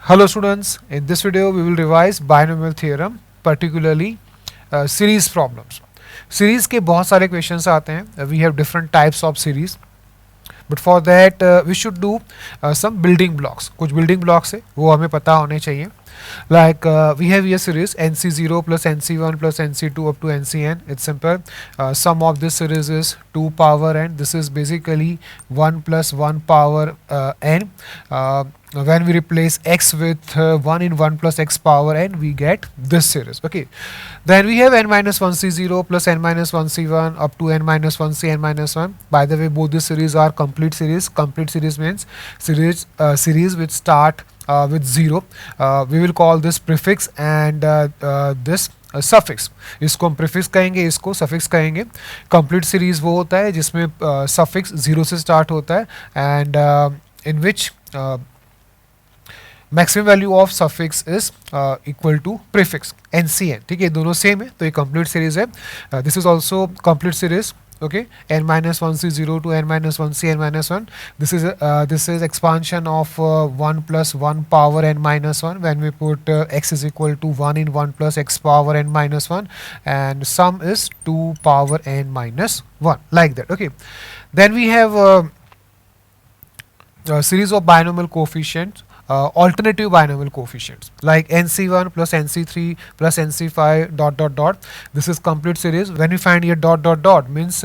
Hello students, in this video we will revise binomial theorem, particularly series problems. Series के बहुत सारे questions आते हैं. We have different types of series. But for that we should do some building blocks. कुछ building blocks है वो हमें पता होने चाहिए. Like we have here series NC0 plus NC1 plus NC2 up to NCn. It's simple. Sum of this series is 2 power n. This is basically 1 plus 1 power n. When we replace x with 1 in 1 plus x power n, we get this series. Okay. Then we have n minus 1 c0 plus n minus 1 c1 up to n minus 1 c n minus 1. By the way, both these series are complete series. Complete series means series which start with 0. We will call this prefix and this suffix. इसको हम prefix कहेंगे, इसको suffix कहेंगे. Complete series वो होता है जिसमें suffix 0 से स्टार्ट होता है and in which maximum value of suffix is equal to prefix NCN. ठीक है, दोनों सेम है तो ये कंप्लीट सीरीज है. This is also complete series. Okay, n minus 1 c0 to n minus 1 c n minus 1. This is expansion of 1 plus 1 power n minus 1 when we put x is equal to 1 in 1 plus x power n minus 1, and sum is 2 power n minus 1, like that. Okay, then we have a series of binomial coefficients. Alternative binomial coefficients like NC1 plus NC3 plus NC5 dot dot dot. This is complete series. When we find here dot dot dot means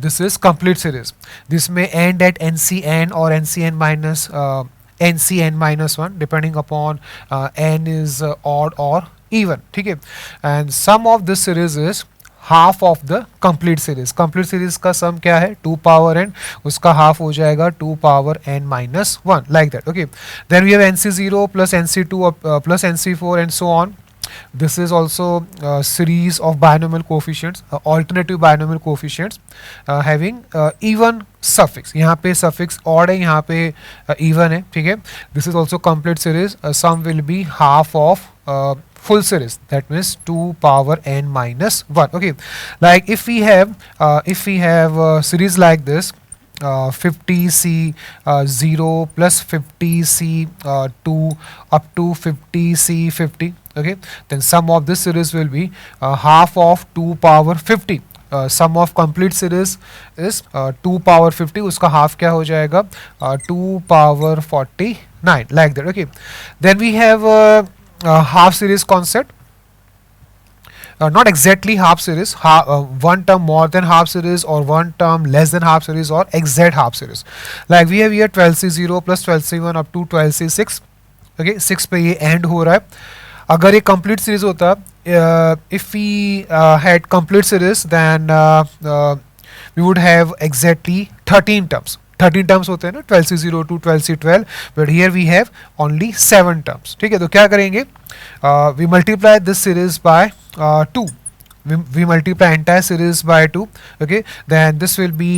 this is complete series. This may end at NCN or NCN minus NCN minus 1 depending upon n is odd or even. ठीक है, and sum of this series is half of the complete series. Complete series का सम क्या है? 2 power n. उसका half हो जाएगा 2 power n minus 1, like that. Okay, then we have NC0 plus NC2 plus NC4 and so on. This is also a series of binomial coefficients, alternative binomial coefficients having even suffix. यहाँ पे suffix odd है, यहाँ पे even है. ठीक है, this is also complete series. Sum will be half of full series, that means 2 power n minus 1. Okay, like if we have a series like this, 50c 0 plus 50c 2 up to 50c 50. Okay, then sum of this series will be half of 2 power 50. Sum of complete series is 2 power 50. उसका half क्या हो जाएगा? 2 power 49, like that. Okay, then we have half series concept. Not exactly half series, one term more than half series or one term less than half series or exact half series. Like we have here 12c0 plus 12c1 up to 12c6. Okay, 6 पे ये end हो रहा है. अगर ये complete series होता, if we had complete series, then we would have exactly 13 terms. 13 terms होते हैं ना, 12c0 to 12c12, but here we have only 7 terms. ठीक है, तो क्या करेंगे? We multiply this series by 2. We multiply entire series by 2. Okay, then this will be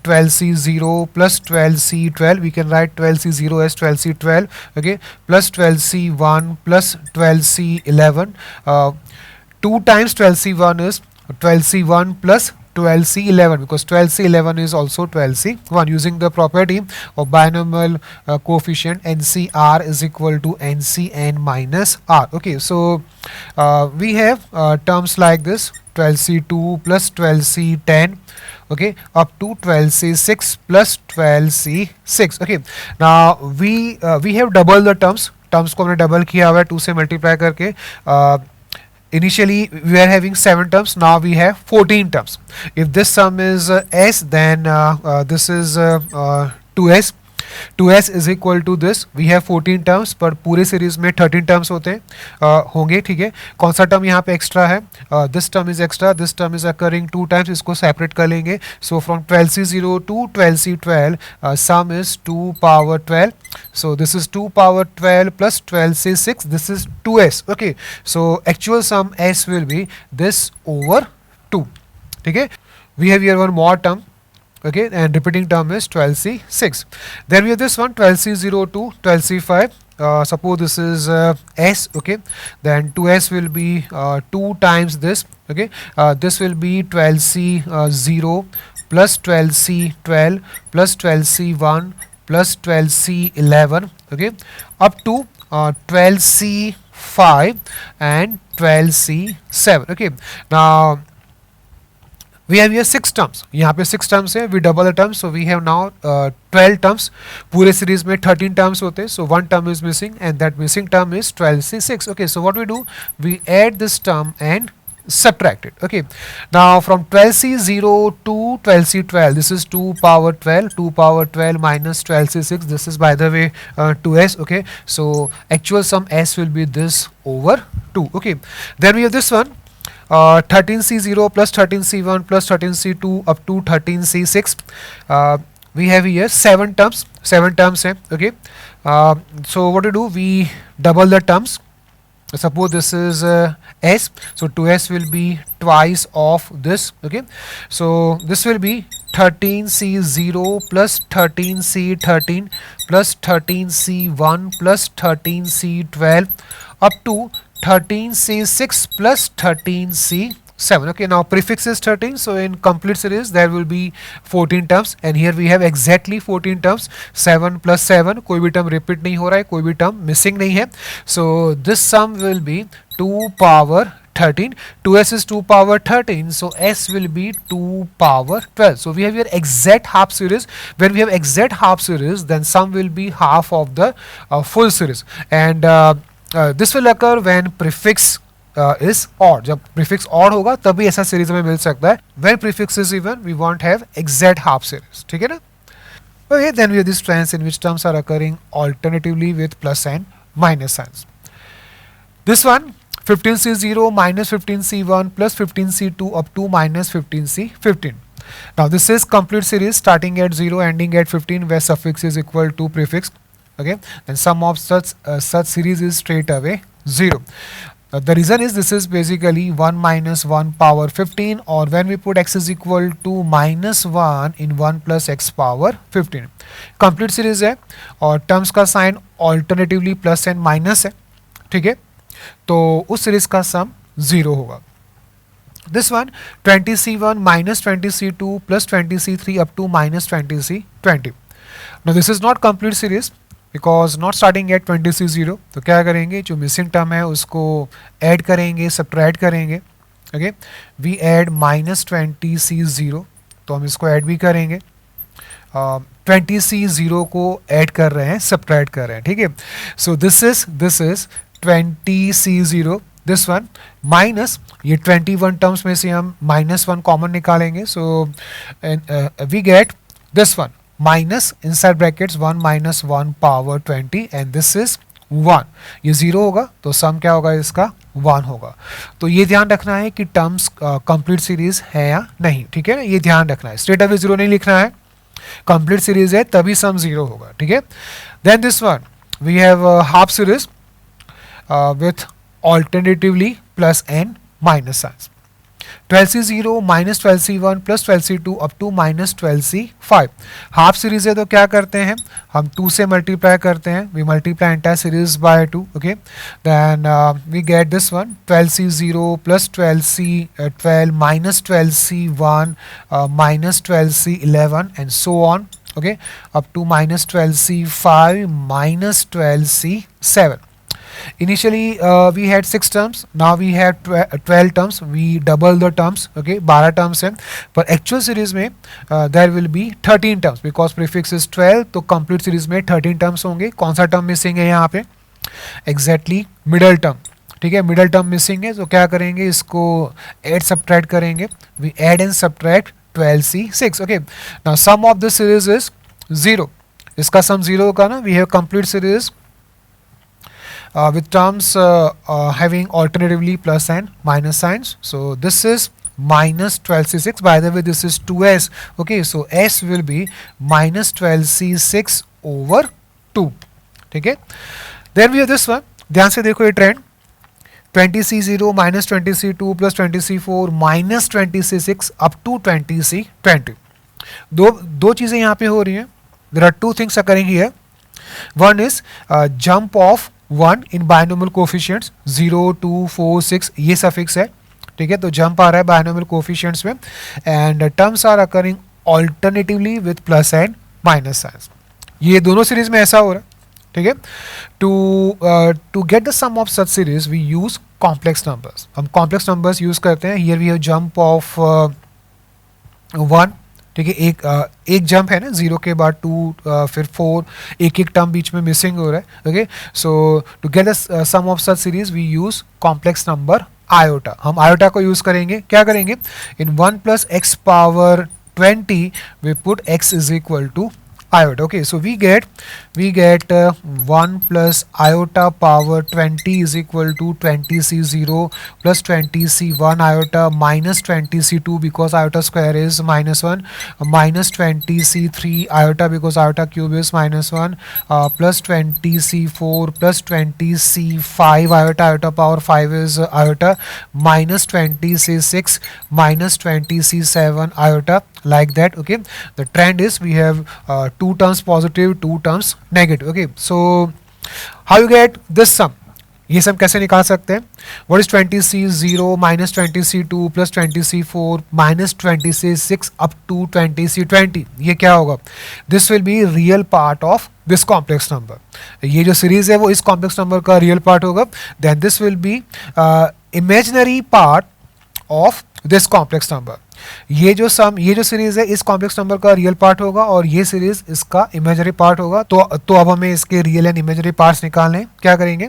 12c0 plus 12c12. We can write 12c0 as 12c12. Okay, plus 12c1 plus 12c11. 2 times 12c1 is 12c1 plus 12c11, because 12c11 is also 12c1. Using the property of binomial coefficient NCR is equal to NCN minus R. Okay, so we have terms like this: 12c2 plus 12c10, okay, up to 12c6 plus 12c6. Okay, now we have double the terms. Terms को हमने double किया हुआ है 2 से multiply करके. Initially we are having 7 terms, now we have 14 terms. If this sum is s, then this is 2s. 2s is equal to this. We have 14 terms, पर पूरे series में 13 terms होते होंगे. ठीक है, कौन सा टर्म यहाँ पे एक्स्ट्रा है? This term is extra, this term is occurring 2 times. इसको सेपरेट कर लेंगे. So from 12c0 to 12c12 sum is 2 power 12. So this is 2 power 12 plus 12c6. This is 2s. Okay, so actual sum s will be this over 2. ठीक है, we have here one more term. Okay, and repeating term is 12c6. Then we have this one 12c0 to 12c5. Suppose this is s. Okay, then 2s will be 2 times this. Okay, this will be 12c0 plus 12c12 plus 12c1 plus 12c11. Okay, up to 12C5 and 12C7. Okay, now we have here 6 terms. यहाँ पे 6 terms है. We double the terms, so we have now 12 terms. पूरे series में 13 terms होते हैं. So one term is missing, and that missing term is 12C6. Okay, so what we do? We add this term and subtract it. Okay, now from 12C0 to 12C12, this is 2 power 12. 2 power 12 minus 12C6. This is, by the way, 2s. Okay, so actual sum s will be this over 2. Okay, then we have this one. 13C0 plus 13C1 plus 13C2 up to 13C6. We have here 7 terms. 7 terms hai. Okay, so what to do? We double the terms. Suppose this is s, so 2s will be twice of this. Okay, so this will be 13C0 plus 13C13 plus 13C1 plus 13C12 up to 13C6 plus 13C7. Okay, now prefix is 13, so in complete series there will be 14 terms, and here we have exactly 14 terms. 7 plus 7, कोई भी term repeat नहीं हो रहा है, कोई भी term missing नहीं है. So this sum will be 2 power 13. 2s is 2 power 13, so s will be 2 power 12. So we have here exact half series. When we have exact half series, then sum will be half of the full series, and this will occur when prefix is odd. जब prefix odd होगा तभी ऐसा series हमें मिल सकता है. When prefix is even, we won't have exact half series. ठीक है ना? Okay, then we have this trends in which terms are occurring alternatively with plus and minus signs. This one, 15C0 minus 15C1 plus 15C2 up to minus 15C15. Now this is complete series starting at 0 ending at 15 where suffix is equal to prefix. Okay, and sum of such series is straight away 0. The reason is this is basically 1 minus 1 power 15, or when we put x is equal to minus 1 in 1 plus x power 15. Complete series है और terms का sign alternatively plus and minus है. ठीक है, तो उस series का sum 0 होगा. This one, 20C1 minus 20C2 plus 20C3 up to minus 20C20. Now this is not complete series because not starting at 20C0. तो क्या करेंगे, जो missing term है उसको add करेंगे, subtract करेंगे. Okay, we add minus 20C0, तो हम इसको add भी करेंगे. 20C0 को add कर रहे हैं, subtract कर रहे हैं. ठीक है, so this is 20C0. This one minus ये 21 terms में से हम minus 1 common निकालेंगे. So we get this one minus inside brackets 1 minus 1 power 20 and this is 1. ये 0 होगा तो सम क्या होगा इसका 1 होगा. तो ये ध्यान रखना है कि टर्म्स कंप्लीट सीरीज है या नहीं. ठीक है ना, ये ध्यान रखना है. स्ट्रेट अवे 0 नहीं लिखना है. कंप्लीट सीरीज है तभी सम 0 होगा. ठीक है, then this one we have half series with alternatively plus and minus signs. 12C0 minus 12C1 plus 12C2 up to minus 12C5. Half series है तो क्या करते हैं, हम 2 से मल्टीप्लाई करते हैं. we multiply entire series by 2. okay, then we get this one 12C0 plus 12C12 minus 12C1 minus 12C11 and so on. okay, up to minus 12C5 minus 12C7. Initially we had 6 terms, now we have 12 terms. We double the terms. okay, 12 terms है, पर actual series में there will be 13 terms because prefix is 12. तो complete series में 13 terms होंगे. कौन सा term missing है यहाँ पे, exactly middle term. ठीक है, middle term missing है, तो क्या करेंगे, इसको add subtract करेंगे. we add and subtract 12C6. okay, now sum of this series is 0. इसका sum 0 होगा ना. we have complete series with terms having alternatively plus and minus signs. So this is minus 12C6. By the way, this is 2s. okay, so s will be minus 12C6 over 2. ठीक है, then we have this one. ध्यान से देखो ये trend. 20C0 minus 20C2 plus 20C4 minus 20C6 up to 20C20. दो चीजें यहाँ पे हो रही हैं. There are two things occurring here. One is jump of 1 in binomial coefficients 0, 2, 4, 6. ये suffix है. ठीक है, तो jump आ रहा है binomial coefficients में, and terms are occurring alternatively with plus and minus signs. ये दोनों सीरीज में ऐसा हो रहा है. ठीक है। To get the sum of such series we use complex numbers, हम कॉम्प्लेक्स नंबर्स यूज करते हैं। Here we have jump of 1, ठीक है, एक जंप है ना, 0 के बाद 2, फिर 4, एक एक टर्म बीच में मिसिंग हो रहा है। Okay, so to get the sum of such series we use complex number iota. हम आयोटा को यूज करेंगे, क्या करेंगे, in 1 plus x power 20 we put x is equal to iota. Okay, so we get 1 plus iota power 20 is equal to 20c0 plus 20c1 iota minus 20c2 because iota square is -1, minus 20c3 iota because iota cube is -1, plus 20c4 plus 20c5 iota, iota power 5 is iota, minus 20c6 minus 20c7 iota, like that. Okay, the trend is we have 2 terms positive, 2 terms negative. Okay, so how you get this sum, ये सम कैसे निकाल सकते हैं? What is 20c0 minus 20c2 plus 20c4 minus 20c6 up to 20c20? ये क्या होगा? This will be real part of this complex number. ये जो सीरीज है वो इस complex number का real part होगा. Then this will be imaginary part of this complex number. ये जो सीरीज है इस कॉम्प्लेक्स नंबर का रियल पार्ट होगा और ये सीरीज इसका इमेजरी पार्ट होगा। तो अब हमें इसके रियल एंड इमेजरी पार्ट्स निकालने हैं। क्या करेंगे,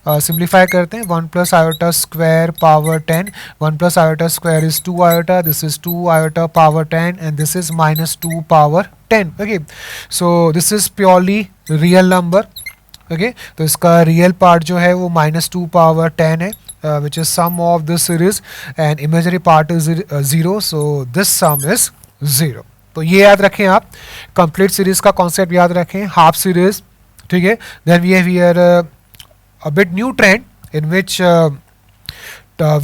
सिंप्लीफाई करते हैं। 1 plus iota square power 10, 1 plus iota square is 2 iota, this is 2 iota power 10 and this is -2 power 10। Okay, so this is purely real number. Okay, तो इसका रियल पार्ट जो है वो -2 पावर 10 है, which is sum of this series, and imaginary part is 0, so this sum is 0. तो ये याद रखें आप, कंप्लीट सीरीज का कॉन्सेप्ट याद रखें, हाफ सीरीज, ठीक है। Then we have here a bit new trend in which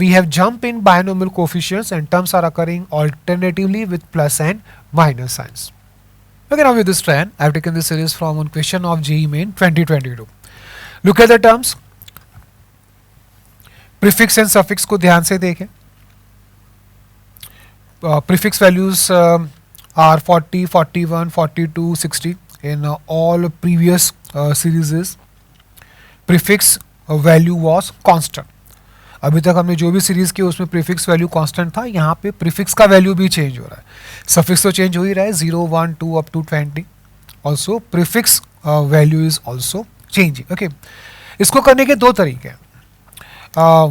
we have jump in binomial coefficients and terms are occurring alternatively with plus and minus signs. Okay, now with this trend I have taken this series from one question of JEE Main 2022. Look at the terms. Prefix and suffix को ध्यान से देखें। Prefix values are 40, 41, 42, 60 in all previous serieses. Prefix value was constant. अभी तक हमने जो भी series की उसमें प्रीफिक्स वैल्यू कांस्टेंट था, यहाँ पे प्रीफिक्स का वैल्यू भी चेंज हो रहा है। सफिक्स तो चेंज हो ही रहा है, 0, 1, 2 up to 20। Also prefix value is also changing. Okay, इसको करने के दो तरीके हैं।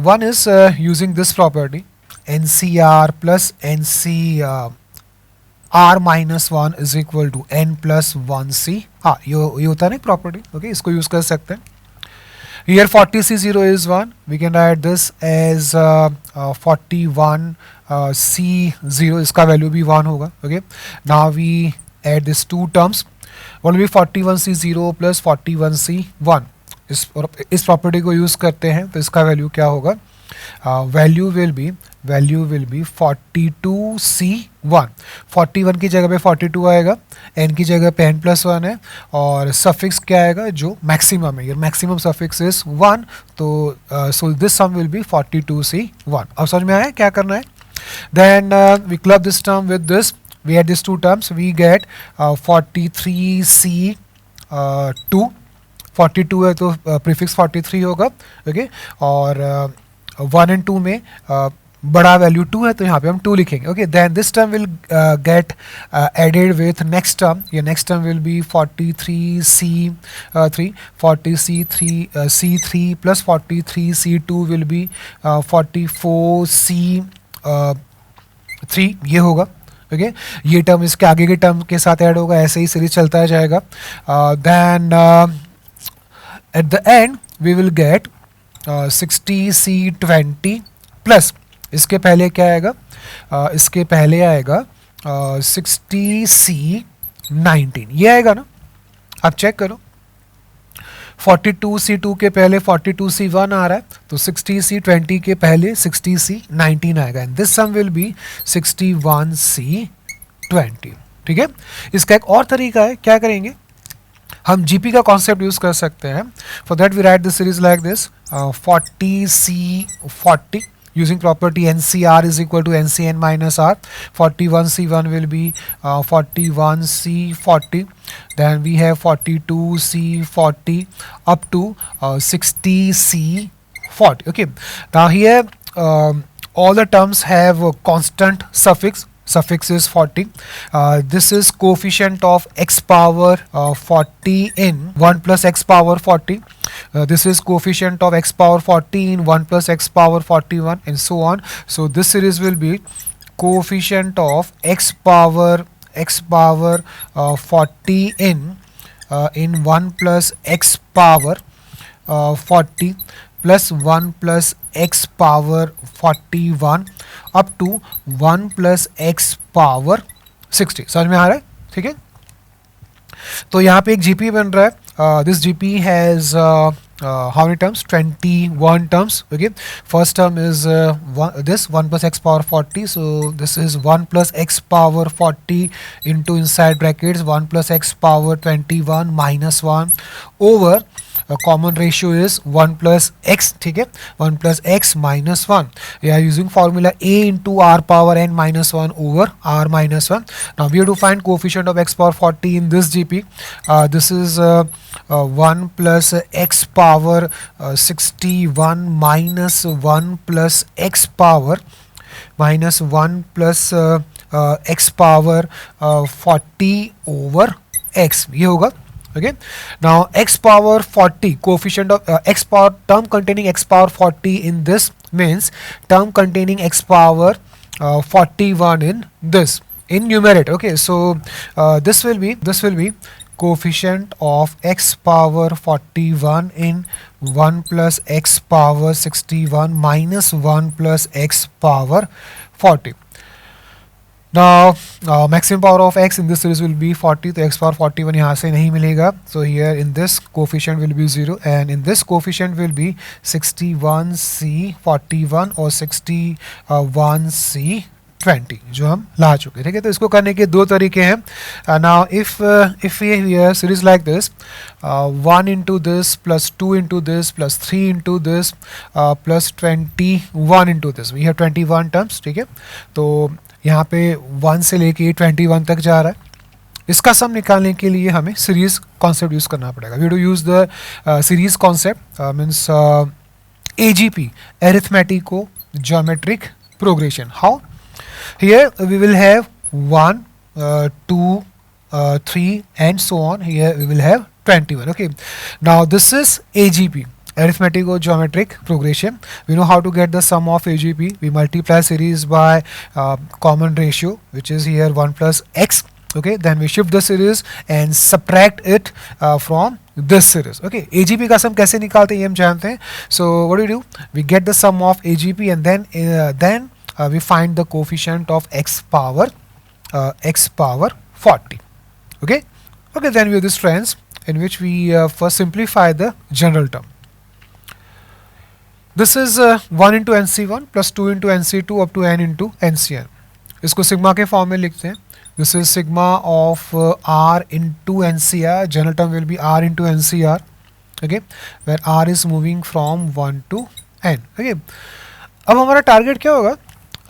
One is using this property, NCR plus NCR minus 1 is equal to N plus 1C. हाँ, ये होता है ना प्रॉपर्टी। ओके, इसको यूज कर सकते हैं। Here 40C0 is 1. We can write this as 41C0. इसका वैल्यू भी 1 होगा। Okay, now we add these two terms. What will be 41C0 plus 41C1? इस प्रॉपर्टी को यूज करते हैं तो इसका वैल्यू क्या होगा? Value will be 42C1। 41 की जगह पे 42 आएगा, n की जगह पे n प्लस 1 है और सफिक्स क्या आएगा जो मैक्सिमम है, मैक्सिमम सफिक्स इज 1। तो so this sum will be 42C1। अब समझ में आया क्या करना है? Then we club this term with this, we add this two terms, we get 43C2। 42 है तो प्रीफिक्स 43 होगा। ओके, और 1 एंड 2 में बड़ा वैल्यू 2 है तो यहाँ पे हम 2 लिखेंगे। Okay, then this term will get added with next term. ये next term will be 43C3, 40C3 plus 43C2 will be 44C3, ये होगा। ओके, ये टर्म इसके आगे के टर्म के साथ ऐड होगा, ऐसे ही सीरीज चलता जाएगा। Then at the end we will get 60C20 plus इसके पहले क्या आएगा? इसके पहले आएगा 60C19, ये आएगा ना? आप चेक करो, 42C2 के पहले 42C1 आ रहा है तो 60C20 के पहले 60C19 आएगा and this sum will be 61C20। ठीक है, इसका एक और तरीका है, क्या करेंगे? हम जीपी का कॉन्सेप्ट यूज कर सकते हैं। For that we write this series like this, 40C40 using property NCR is equal to NCN minus R. 41C1 will be 41C40. Then we have 42C40 up to 60C40. Okay. Now here all the terms have a constant suffix is 40. This is coefficient of x power 40 in 1 plus x power 40. This is coefficient of x power 40 in 1 plus x power 41 and so on. So this series will be coefficient of x power 40 in 1 plus x power 40 plus 1 plus x power 41 up to 1 plus x power 60. समझ में आ रहा है? ठीक है, तो यहाँ पे एक जीपी बन रहा है. This GP has how many terms? 21 terms. Okay, first term is this 1 plus x power 40. So this is 1 plus x power 40 into inside brackets 1 plus x power 21 minus 1 over common ratio is 1 plus x. ठीक है, 1 plus x minus 1. We are using formula a into r power n minus 1 over r minus 1. Now we have to find coefficient of x power 40 in this GP. This is 1 plus x power 61 minus 1 plus x power minus 1 plus x power 40 over x. ये होगा. Okay, now x power 40 coefficient of x power term containing x power 40 in this means term containing x power 41 in this in numerator. Okay, so this will be coefficient of x power 41 in 1 plus x power 61 minus 1 plus x power 40. Now maximum power of x in this series will be 40, तो x power 41 यहाँ से नहीं मिलेगा. So here in this coefficient will be 0 and in this coefficient will be 61C41 और 61C20 जो हम ला चुके. ठीक है, तो इसको करने के दो तरीके हैं. Now if we here series like this 1 into this plus 2 into this plus 3 into this plus 21 into this, we have 21 terms. ठीक है, तो यहाँ पे 1 से लेके 21 तक जा रहा है. इसका सम निकालने के लिए हमें सीरीज कॉन्सेप्ट यूज करना पड़ेगा. We do use the series concept means AGP, arithmetico geometric progression. How? Here we will have 1 2 3 and so on. Here we will have 21. Okay, now this is AGP, arithmetical geometric progression. We know how to get the sum of AGP. We multiply series by common ratio, which is here 1 plus x. Okay, then we shift the series and subtract it from this series. Okay, AGP का सम कैसे निकालते हैं ये हम जानते हैं. So what do? We get the sum of AGP and then we find the coefficient of x power 40. Okay, then we have this trends in which we first simplify the general term. This is 1 into NC1 plus 2 into NC2 up to n into NCN. इसको sigma के form में लिखते हैं. This is sigma of r into NCR. General term will be r into NCR. Okay, where r is moving from 1 to n. Okay, अब हमारा target क्या होगा?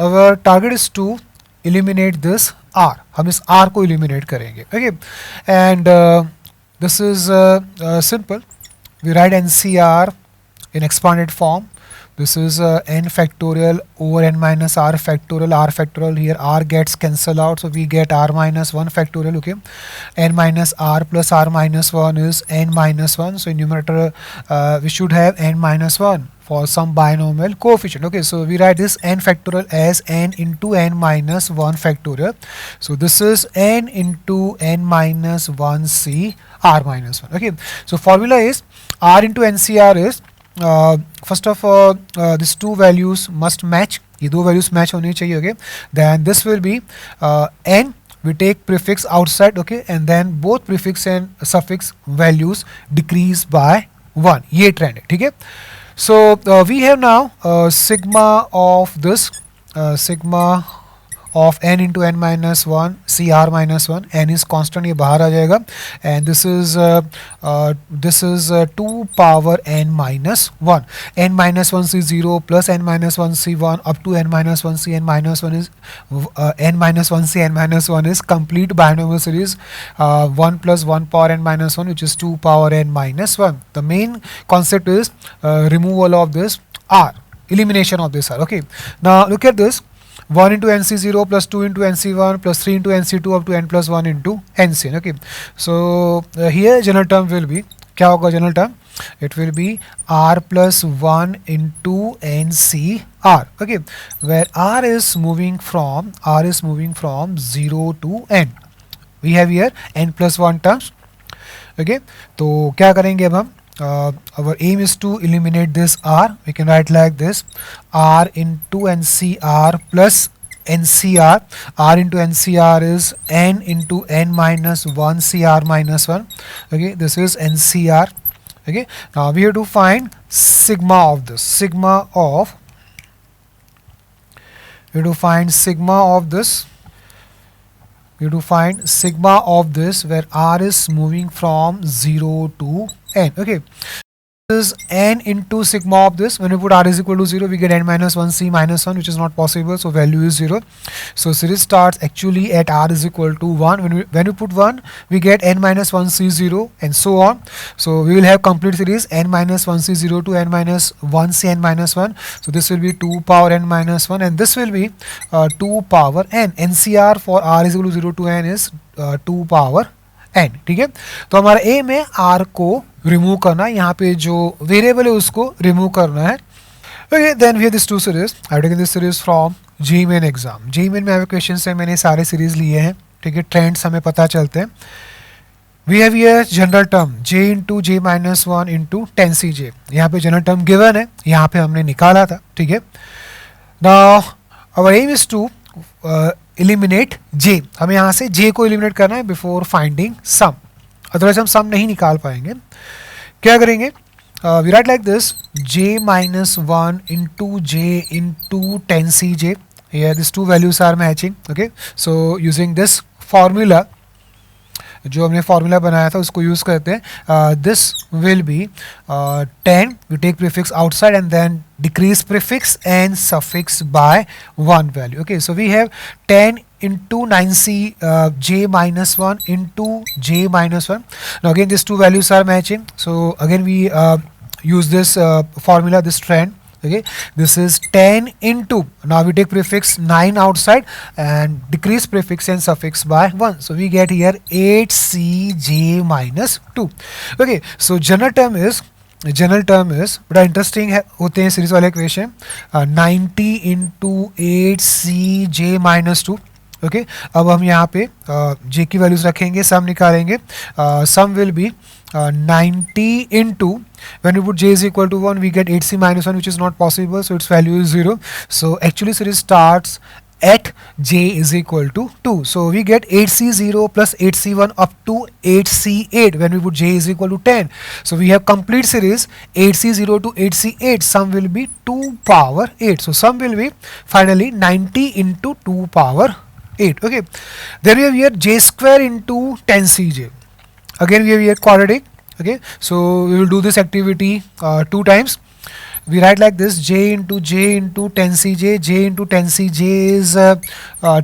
Our target is to eliminate this r. हम इस r को eliminate करेंगे. Okay, and this is simple. We write NCR in expanded form. This is n factorial over n minus r factorial. R factorial, here r gets cancelled out, so we get r minus 1 factorial. Okay, n minus r plus r minus 1 is n minus 1. So in numerator we should have n minus 1 for some binomial coefficient. Okay, so we write this n factorial as n into n minus 1 factorial. So this is n into n minus 1c r minus 1. Okay, so formula is r into NCR is first of all these two values must match. ये दो values match होनी चाहिए. Okay, then this will be n, we take prefix outside. Okay, and then both prefix and suffix values decrease by 1. ये trend है. ठीक है, so we have now sigma of this sigma of n into n minus 1 cr minus 1. n is constant, ये बाहर आ जाएगा, and this is 2 power n minus 1. n minus 1 c 0 plus n minus 1 c 1 up to n minus 1 c n minus 1 is n minus 1 c n minus 1 is complete binomial series 1 plus 1 power n minus 1, which is 2 power n minus 1. The main concept is removal of this r, elimination of this r. Okay, now look at this. 1 into nc0 plus 2 into nc1 plus 3 into nc2 up to n plus 1 into ncn. Okay, so here general term will be, क्या होगा general term? It will be r plus 1 into ncr. Okay, where r is moving from 0 to n. We have here n plus 1 terms. Okay, तो क्या करेंगे अब हम? Our aim is to eliminate this r. We can write like this: r into ncr plus ncr. r into ncr is n into n minus 1 cr minus 1. Okay, this is ncr. Okay, now we have to find sigma of this. We have to find sigma of this. Where r is moving from 0 to n. Okay, this is n into sigma of this. When we put r is equal to 0, we get n minus 1 c minus 1, which is not possible, so value is 0. So series starts actually at r is equal to 1. When we put 1, we get n minus 1 c 0 and so on. So we will have complete series n minus 1 c 0 to n minus 1 c n minus 1. So this will be 2 power n minus 1, and this will be 2 power n. ncr for r is equal to 0 to n is 2 power n. ठीक है, तो हमारा M है r को remove करना, यहाँ पे जो वेरिएबल है उसको रिमूव करना है. Okay, then we have this two series. I have taken this series from JEE Main exam. JEE Main में आए क्वेश्चन से मैंने सारे सीरीज लिए हैं. ठीक है, ट्रेंड्स हमें पता चलते हैं. We have here general term j into j minus 1 into 10cj. यहाँ पे जनरल टर्म गिवन है, यहाँ पे हमने निकाला था. ठीक है, now our aim is to eliminate j. हमें यहाँ से j को एलिमिनेट करना है बिफोर फाइंडिंग सम, अदरवाइज हम सम नहीं निकाल पाएंगे. क्या करेंगे? We write like this: j minus 1 into j into 10cj. Here these two values are matching. Okay, so using this formula, जो हमने फॉर्मूला बनाया था उसको यूज करते हैं. This will be 10. We take prefix outside and then decrease prefix and suffix by 1 value. Okay, so we have 10 into 9c j minus 1 into j minus 1. Now again these two values are matching, so again we use this formula, this trend. Okay, this is 10 into, now we take prefix 9 outside and decrease prefix and suffix by 1, so we get here 8cj minus 2. Okay, so general term is बड़ा interesting है होते हैं series वाले equation. 90 into 8cj minus 2. Okay, अब हम यहाँ पे j की वैल्यूज रखेंगे, सम निकालेंगे. सम will B 90 into, when we put j is equal to 1, we get 8c minus 1, which is not possible, so its value is 0. So actually series starts at j is equal to 2. So we get 8c0 plus 8c1 up to 8c8 when we put j is equal to 10. So we have complete series 8c0 to 8c8. Sum will be 2 power 8. So sum will be finally 90 into 2 power 8. Okay, then we have here j square into 10cj. Again we have here quadratic. Okay, so we will do this activity 2 times. We write like this: j into 10cj. j into 10cj is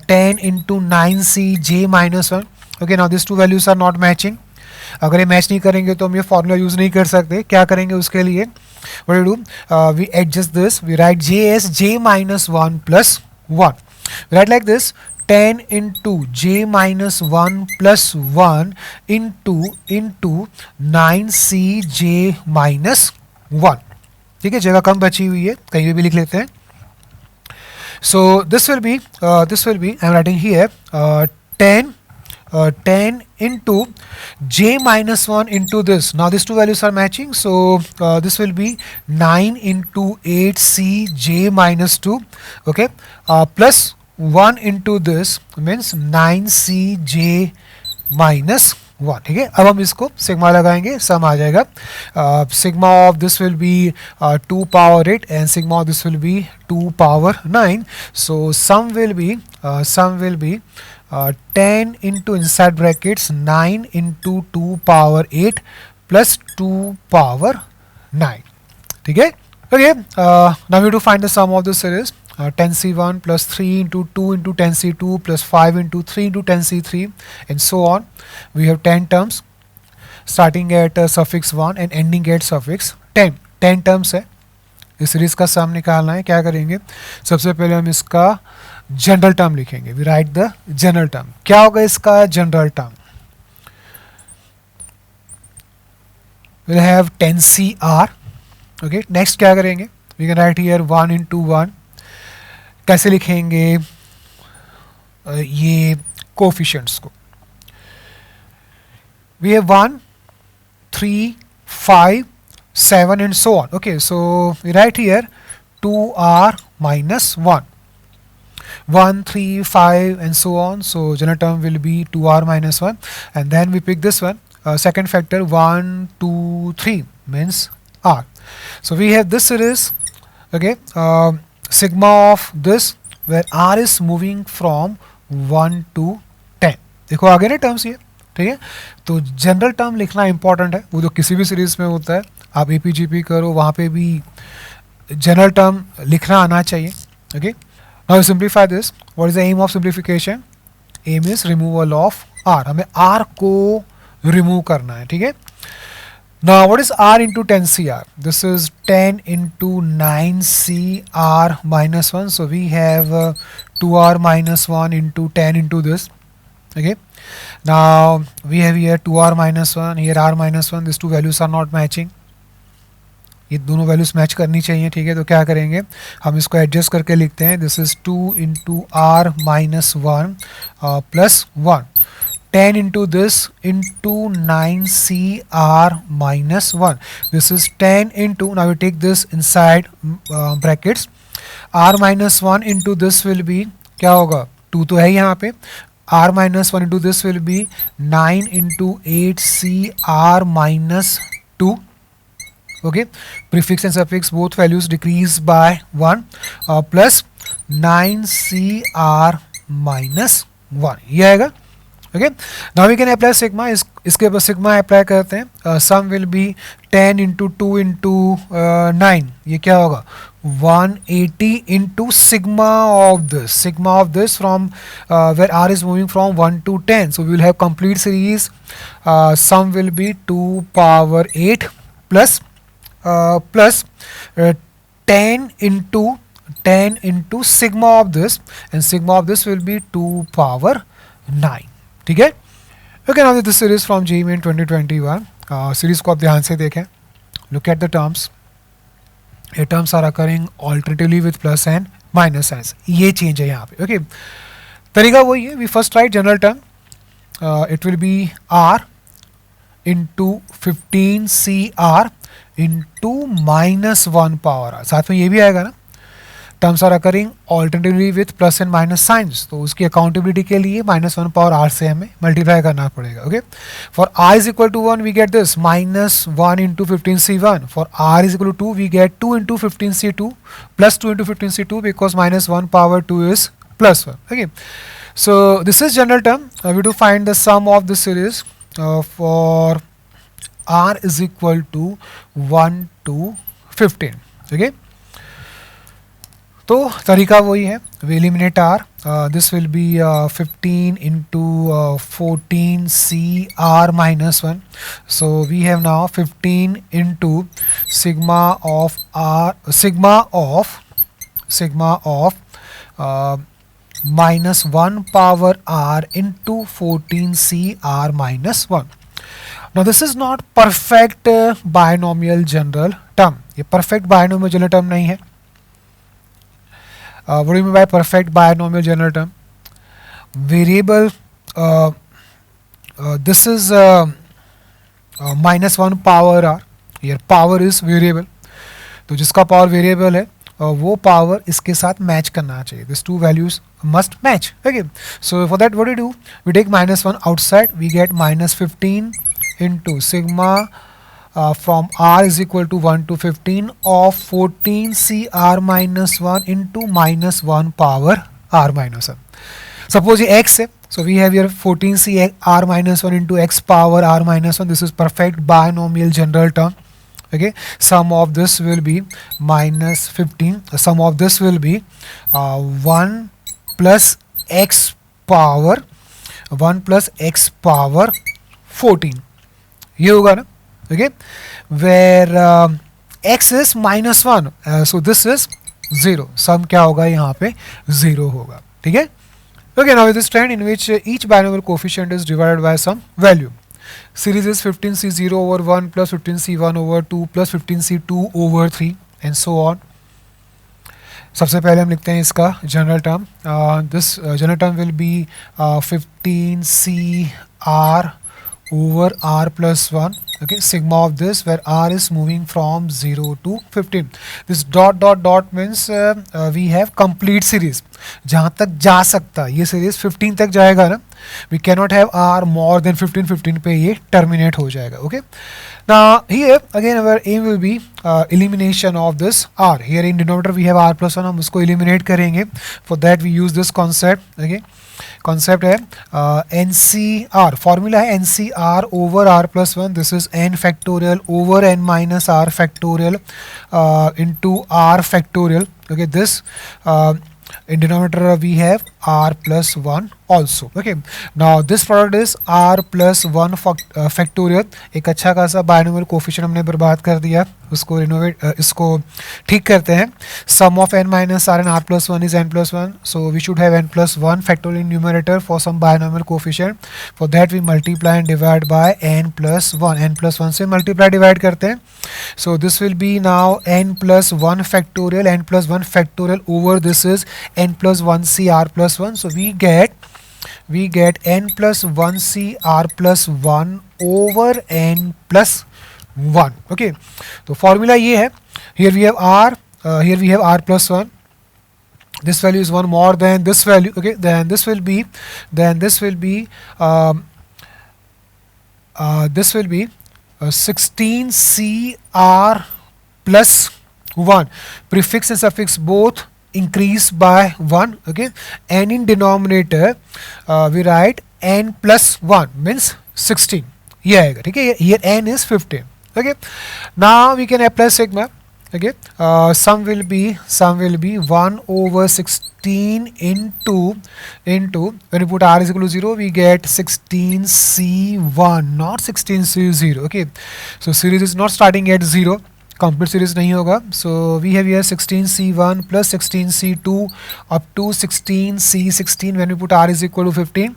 10 into 9cj minus 1. Okay, now these two values are not matching. अगर ये match नहीं करेंगे तो हम ये formula use नहीं कर सकते. क्या करेंगे उसके लिए? What do we do? We adjust this. We write j as j minus 1 plus 1. We write like this: 10 into j minus 1 plus 1 into 9cj minus 1. ठीक है, जगह कम बची हुई है, कहीं पे भी लिख लेते हैं. So this will be I am writing here 10 into j minus 1 into this. Now these two values are matching, so this will be 9 into 8cj minus 2. Okay, plus 1 into this means 9cj minus 1. ठीक है, अब हम इसको sigma लगाएंगे, सम आ जाएगा. Sigma of this will B 2 power 8 and sigma of this will be 2 power 9. So sum will be sum will be 10 into inside brackets 9 into 2 power 8 plus 2 power 9. Okay. Okay. Now we have to find the sum of the series. 10c1 plus 3 into 2 into 10c2 plus 5 into 3 into 10c3 and so on. We have 10 terms starting at suffix 1 and ending at suffix 10. 10 terms है. इस series का सम निकालना है. क्या करेंगे? सबसे पहले हम इसका जनरल टर्म लिखेंगे. We write the general term. क्या होगा इसका general term? Will have 10cr. Okay. Next क्या करेंगे? We can write here 1 into 1. कैसे लिखेंगे ये कोफिशिएंट्स को? वी हैव 1 3 5 7 and so on. Okay, so we write here 2r minus 1 1 3 5 and so on. So general term will be 2r minus 1 and then we pick this one, second factor 1 2 3 means r. So we have this series. Okay, sigma of this where r is moving from 1 to 10. देखो आगे ना terms ये. ठीक है. तो general term लिखना important है. वो तो किसी भी सीरीज में होता है. आप एपीजीपी करो वहाँ पे भी जनरल टर्म लिखना आना चाहिए. Okay. Now simplify this. What is the aim of simplification? Aim is removal of R. हमें आर को रिमूव करना है. ठीक है. Now what is r into 10cr? This is 10 into 9cr minus 1. So we have 2r minus 1 into 10 into this. Okay. Now we have here 2r minus 1, here r minus 1. These two values are not matching. ये दोनों values match करनी चाहिए. ठीक है. तो क्या करेंगे? हम इसको एडजस्ट करके लिखते हैं. This is 2 into r minus 1 plus 1. 10 into this into 9cr minus 1. This is 10 into, now we take this inside brackets. r minus 1 into this will be, क्या होगा? 2 तो है यहाँ पे. r minus 1 into this will be 9 into 8cr minus 2. Okay, prefix and suffix both values decrease by 1 plus 9cr minus 1. ये आएगा. Okay, now we can apply sigma. इसके ऊपर sigma apply करते हैं. Sum will be 10 into 2 into 9. ये क्या होगा? 180 into sigma of this. Sigma of this from where r is moving from 1 to 10. So we will have complete series. Sum will be 2 power 8 plus 10 into sigma of this, and sigma of this will be 2 power 9. ठीक है. Okay. Now this series from JEE Main 2021. Series को आप ध्यान से देखें. Look at the terms. ये terms are occurring alternatively with plus and minus signs. ये change है यहाँ पे. ओके. तरीका वही है. We first write general term. It will be r into 15cr into minus 1 power r. साथ में ये भी आएगा ना. Terms are occurring alternatively with plus and minus science. तो उसकी अकाउंटेबिलिटी के लिए माइनस 1 पावर आर से हमें मल्टीप्लाई करना पड़ेगा. Okay. For r is equal to 1 we get this minus 1 into 15c1. For r is equal to 2 we get 2 into 15c2 plus 2 into 15c2 because minus 1 power 2 is plus 1. Okay. So this is general term. We do find the sum of this series for r is equal to 1 to 15. Okay. तो तरीका वही है. We eliminate r. This will B 15 into 14cr minus 1. So we have now 15 into sigma of r, sigma of minus 1 power r into 14cr minus 1. Now this is not perfect binomial general term. ये perfect binomial general term नहीं है. What do you mean by perfect binomial general term? Variable, this is minus 1 power r. Here power is variable. तो जिसका power variable है वो power इसके साथ match करना चाहिए. These two values must match. Okay. So for that what do we do? We take minus 1 outside. We get minus 15 into sigma from r is equal to 1 to 15 of 14cr minus 1 into minus 1 power r minus 1. Suppose ये x है, so we have here 14c r minus 1 into x power r minus 1. This is perfect binomial general term. Okay, sum of this will be minus 15. The sum of this will be 1 plus x power 1 plus x power 14. ये होगा ना. Okay, where x is minus 1, so this is 0. sum क्या होगा यहाँ पे 0 होगा. ठीक है. Okay, now with this trend in which each binomial coefficient is divided by some value. Series is 15c0 over 1 plus 15c1 over 2 plus 15c2 over 3 and so on. सबसे पहले हम लिखते हैं इसका general term. This general term will B 15c r over r plus 1. Okay, sigma of this where r is moving from 0 to 15. This dot dot dot means we have complete series. जहाँ तक जा सकता है ये series 15 तक जाएगा ना. We cannot have r more than 15. 15 पे ये terminate हो जाएगा. Okay. Now here again our aim will be elimination of this r. Here in denominator we have r plus 1. हम उसको eliminate करेंगे. For that we use this concept. Okay. Concept है NCR. Formula है NCR over r plus 1. This is n factorial over n minus r factorial into r factorial. Okay, this in denominator we have r plus 1 also. Okay, now this product is r plus 1 factorial. एक अच्छा खासा binomial coefficient हमने बर्बाद कर दिया. उसको renovate इसको ठीक करते हैं. sum of n minus r and r plus 1 is n plus 1, so we should have n plus 1 factorial in numerator for some binomial coefficient. For that we multiply and divide by n plus 1. n plus 1 से multiply divide करते हैं. So this will be now n plus 1 factorial. n plus 1 factorial over this is n plus 1c r plus 1. So we get n plus 1c r plus 1 over n plus 1. Okay, तो formula ये है. Here we have r, here we have r plus 1. This value is 1 more than this value. Okay, then this will be 16c r plus 1. Prefix and suffix both increase by 1. Okay, and in denominator we write n plus 1 means 16. ये आएगा. ठीक है, here n is 15. Okay, now we can apply sigma. Okay, sum will be 1 over 16 into when you put r is equal to 0 we get 16c1, not 16c0. Okay, so series is not starting at 0. complete series नहीं होगा. So we have here 16c1 plus 16c2 up to 16c16 when we put r is equal to 15.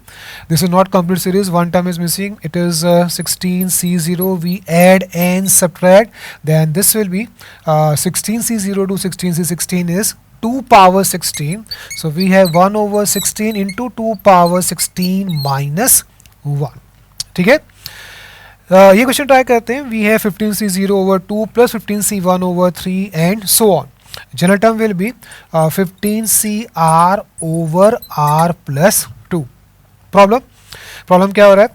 This is not complete series, one term is missing. It is 16c0. We add and subtract, then this will be 16c0 to 16c16 is 2 power 16. So we have 1 over 16 into 2 power 16 minus 1. ठीक है, ये question try करते हैं. We have 15c0 over 2 plus 15c1 over 3 and so on. General term will be 15cr over r plus 2. Problem क्या हो रहा है?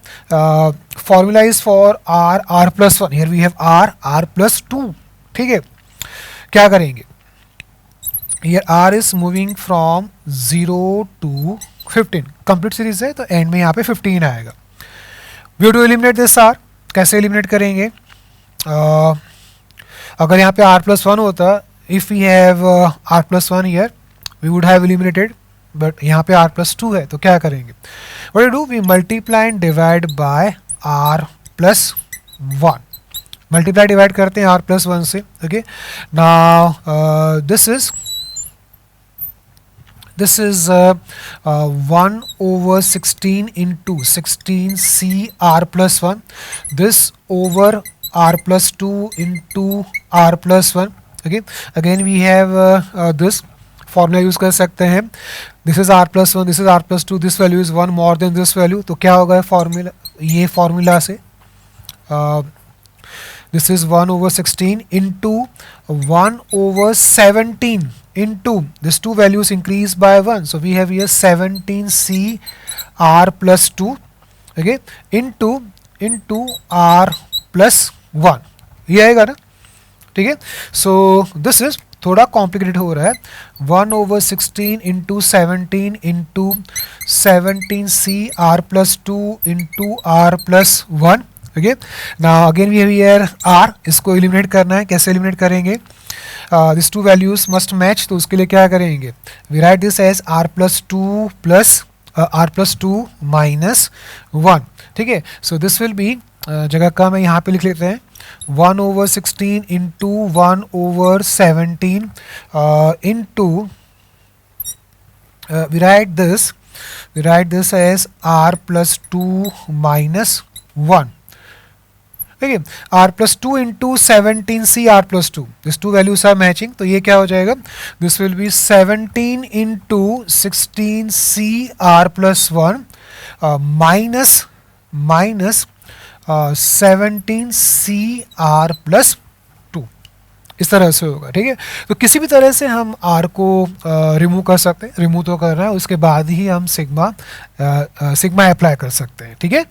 Formula is for r plus 1. Here we have r plus 2. ठीक है, क्या करेंगे? Here r is moving from 0 to 15. Complete series है तो एंड में यहाँ पे 15 आएगा. We have to eliminate this r. कैसे एलिमिनेट करेंगे? अगर यहाँ पे r plus 1 होता, if we have r plus 1 here we would have eliminated, but यहाँ पे r plus 2 है तो क्या करेंगे? What do we multiply and divide by r plus 1. Multiply divide करते हैं r plus 1 से. Okay, now this is 1 over 16 into 16c r plus 1. This over r plus 2 into r plus 1. Okay, again we have this formula use कर सकते हैं. This is r plus 1, this is r plus 2, this value is 1 more than this value. तो क्या होगा formula? ये formula से this is 1 over 16 into 1 over 17 into these two values increase by 1. So we have here 17c r plus 2. Okay, into r plus 1. ये आएगा ना. ठीक है, so this is थोड़ा कॉम्प्लिकेटेड हो रहा है. 1/16 into 17 into 17 CR+2 into R+1. Okay, now again we have here R. इसको एलिमिनेट करना है. कैसे एलिमिनेट करेंगे? This two values must match. तो उसके लिए क्या करेंगे? We write this as R+2 minus 1. ठीक है, सो दिस विल बी, जगह का मैं यहाँ पे लिख लेते हैं, 1/16 into 1/17 into we write this as R+2 minus 1. ठीक है, R+2 into 17 CR+2. This two values are matching. तो ये क्या हो जाएगा? This will be 17 into 16 CR+1 minus 17 CR+2. इस तरह से होगा. ठीक है, तो किसी भी तरह से हम R को रिमूव कर सकते हैं. रिमूव तो कर रहा है, उसके बाद ही हम सिग्मा अप्लाई कर सकते हैं. ठीक है.